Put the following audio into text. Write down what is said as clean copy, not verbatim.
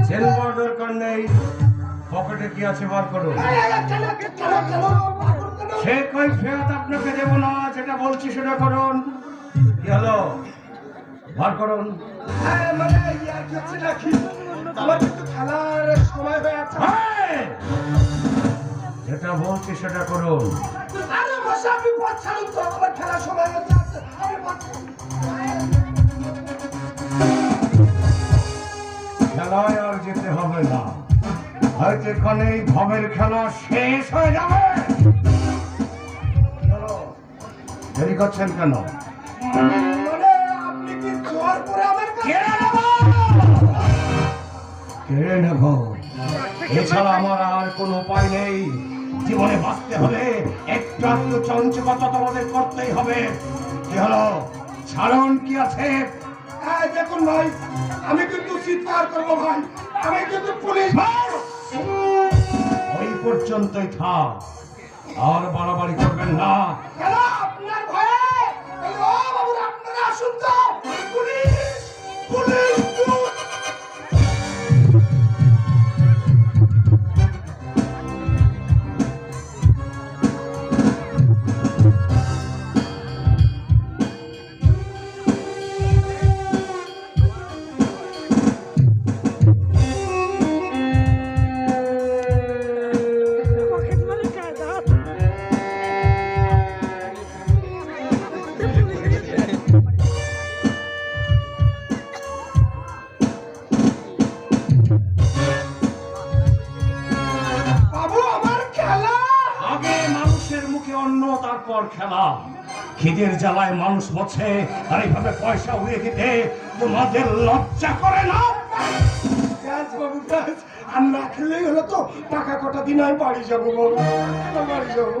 চেনবার দরকার নেই, পকেটে কি আছে বার করুন। সে কৈফিয়ত আপনাকে দেব না, যেটা বলছি সেটা করুন। কি হলো, বার করুন। যেটা বলছি সেটা করুন। খেলায় আর যেতে হবে না, হয়তো এখানেই ভবের খেলা শেষ হয়ে যাবে। দেরি করছেন কেন? কেড়ে নেব, এছাড়া আমার আর কোনো উপায় নেই। জীবনে বাঁচতে হলে একটু একটু চঞ্চলতা তোমাদের করতেই হবে। কি হলো, ছাড়ন কি আছে? দেখুন ভাই, আমি কিন্তু চিৎকার করবো ভাই, আমি কিন্তু পুলিশ। ওই পর্যন্তই থাক, আর বাড়াবাড়ি করবেন না। আপনার ভয়ে আপনারা আসুন তো, পুলিশ পুলিশ। তারপর খেলা। খিদের জ্বালায় মানুষ মরছে, আর এইভাবে পয়সা উড়িয়ে দিতে তোমাদের লজ্জা করে না? আর না খেলেই হলো তো, টাকা কটা দিন আমি বাড়ি যাবো বাবু, বাড়ি যাবো।